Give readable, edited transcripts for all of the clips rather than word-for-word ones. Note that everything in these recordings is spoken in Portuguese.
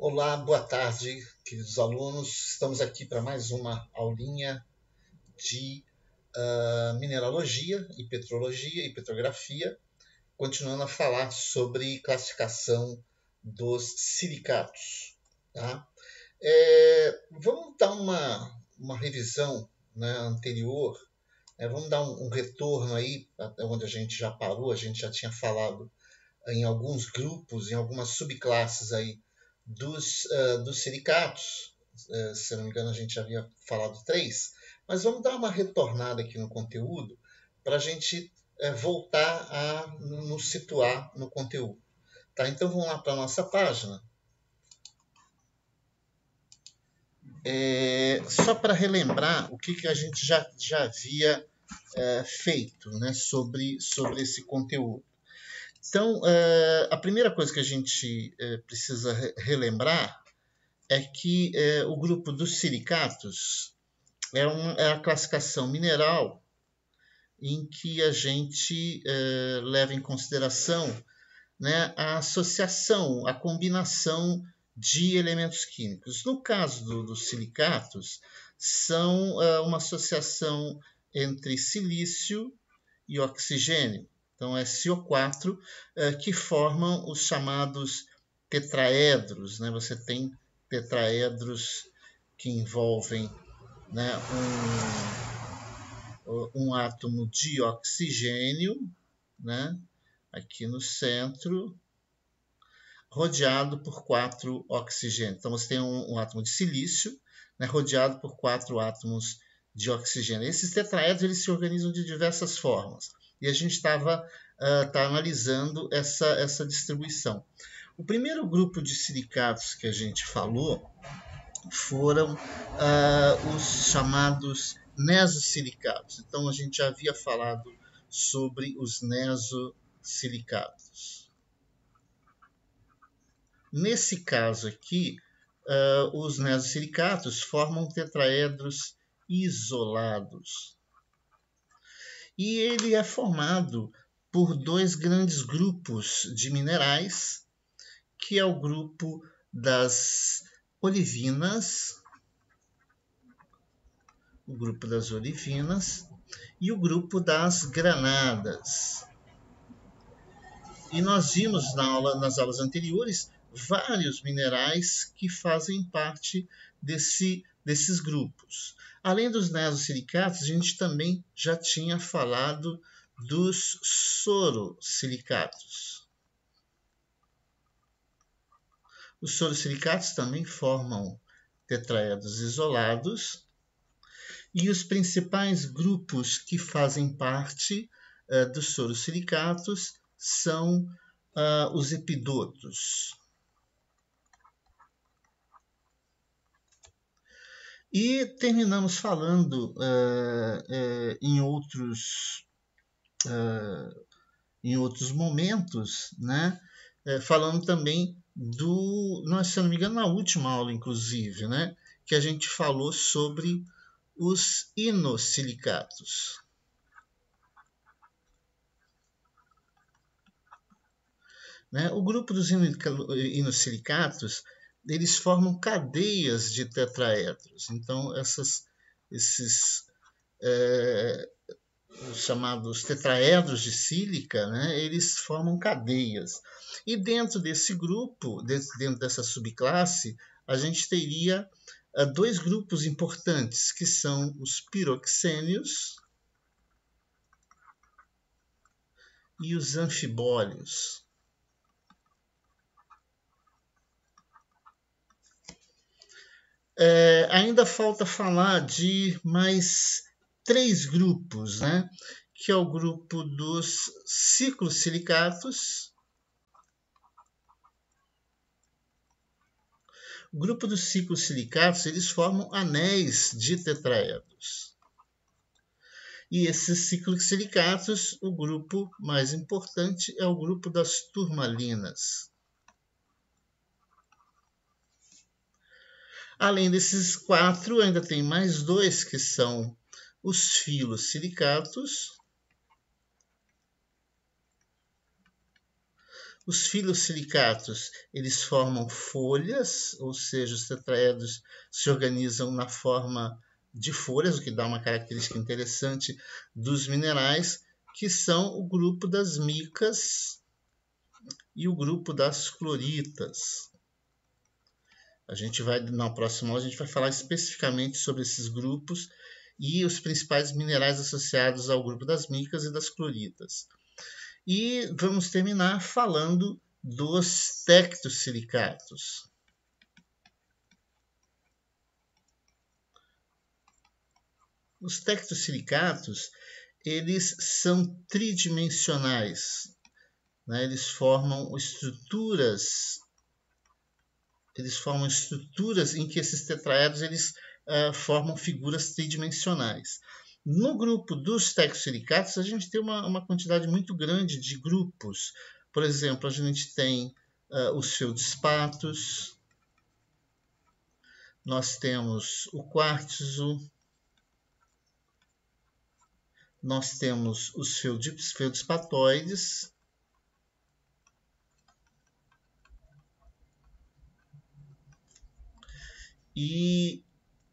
Olá, boa tarde, queridos alunos. Estamos aqui para mais uma aulinha de mineralogia e petrografia, continuando a falar sobre classificação dos silicatos. Tá? Vamos dar uma revisão, né, anterior, vamos dar um retorno aí, até onde a gente já parou. A gente já tinha falado em alguns grupos, em algumas subclasses aí dos silicatos. Se eu não me engano, a gente já havia falado 3, mas vamos dar uma retornada aqui no conteúdo para a gente voltar a nos situar no conteúdo. Tá? Então vamos lá para a nossa página. Só para relembrar o que a gente já havia feito, né, sobre esse conteúdo. Então, a primeira coisa que a gente precisa relembrar é que o grupo dos silicatos é a classificação mineral em que a gente leva em consideração, né, a associação, a combinação de elementos químicos. No caso dos silicatos, são uma associação entre silício e oxigênio. Então, é SiO4, que formam os chamados tetraedros. Né? Você tem tetraedros que envolvem, né, um átomo de oxigênio, né, aqui no centro, rodeado por 4 oxigênios. Então, você tem um átomo de silício, né, rodeado por 4 átomos de oxigênio. Esses tetraedros eles se organizam de diversas formas. E a gente estava analisando essa distribuição. O primeiro grupo de silicatos que a gente falou foram os chamados nesosilicatos. Então, a gente já havia falado sobre os nesosilicatos. Nesse caso aqui, os nesosilicatos formam tetraedros isolados. E ele é formado por 2 grandes grupos de minerais, que é o grupo das olivinas, e o grupo das granadas. E nós vimos nas aulas anteriores vários minerais que fazem parte desses grupos. Além dos nesosilicatos, a gente também já tinha falado dos sorosilicatos. Os sorosilicatos também formam tetraedros isolados, e os principais grupos que fazem parte dos sorosilicatos são os epidotos. E terminamos falando em outros momentos, né? Falando também se eu não me engano, na última aula, inclusive, né? Que a gente falou sobre os inosilicatos. Né? O grupo dos inosilicatos eles formam cadeias de tetraedros. Então, esses os chamados tetraedros de sílica, né, eles formam cadeias. E dentro desse grupo, dentro dessa subclasse, a gente teria 2 grupos importantes, que são os piroxênios e os anfibólios. Ainda falta falar de mais 3 grupos, né? Que é o grupo dos ciclosilicatos. O grupo dos ciclosilicatos eles formam anéis de tetraedros. E esses ciclosilicatos, o grupo mais importante é o grupo das turmalinas. Além desses 4, ainda tem mais 2, que são os filosilicatos, Os filosilicatos, eles formam folhas, ou seja, os tetraedros se organizam na forma de folhas, o que dá uma característica interessante dos minerais, que são o grupo das micas e o grupo das cloritas. A gente vai, na próxima aula, a gente vai falar especificamente sobre esses grupos e os principais minerais associados ao grupo das micas e das cloritas. E vamos terminar falando dos tectosilicatos. Os tectosilicatos, eles são tridimensionais, né? Eles formam estruturas em que esses tetraedros eles formam figuras tridimensionais. No grupo dos tectosilicatos, a gente tem uma quantidade muito grande de grupos. Por exemplo, a gente tem os feldspatos, nós temos o quartzo, nós temos os feldspatoides, e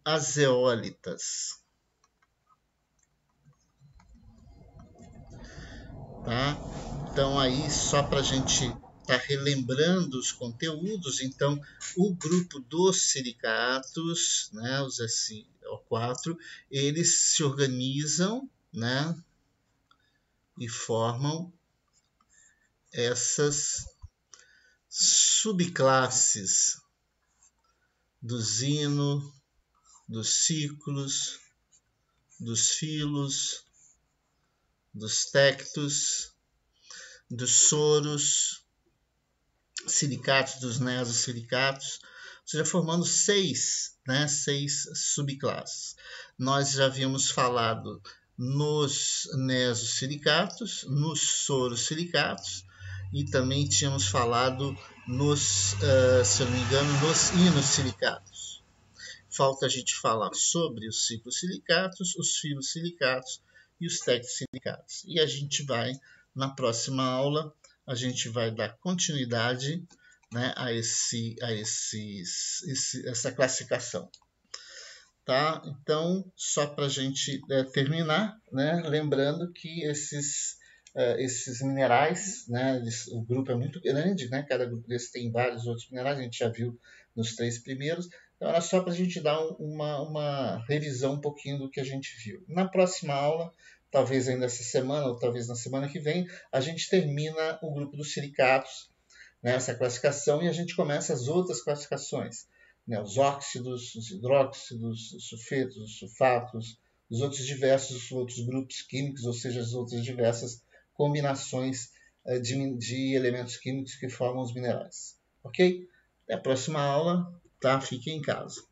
as zeólitas. Tá? Então, aí, só para a gente estar relembrando os conteúdos, então, o grupo dos silicatos, né, os SO4, eles se organizam, né, e formam essas subclasses do zino, dos ciclos, dos filos, dos tectos, dos soros, silicatos, dos nesosilicatos, ou seja, formando seis subclasses. Nós já havíamos falado nos nesosilicatos, nos sorosilicatos, e também tínhamos falado nos, se eu não me engano, nos inosilicatos. Falta a gente falar sobre os ciclosilicatos, os filosilicatos e os tectosilicatos. E a gente vai, na próxima aula, a gente vai dar continuidade, né, a essa classificação. Tá? Então, só para a gente terminar, né, lembrando que esses minerais, né, o grupo é muito grande, né, cada grupo desse tem vários outros minerais, a gente já viu nos 3 primeiros, então era só para a gente dar uma revisão um pouquinho do que a gente viu. Na próxima aula, talvez ainda essa semana ou talvez na semana que vem, a gente termina o grupo dos silicatos, né, essa classificação, e a gente começa as outras classificações, né, os óxidos, os hidróxidos, os sulfetos, os sulfatos, os outros diversos outros grupos químicos, ou seja, as outras diversas combinações de elementos químicos que formam os minerais. Ok? Até a próxima aula, tá? Fiquem em casa.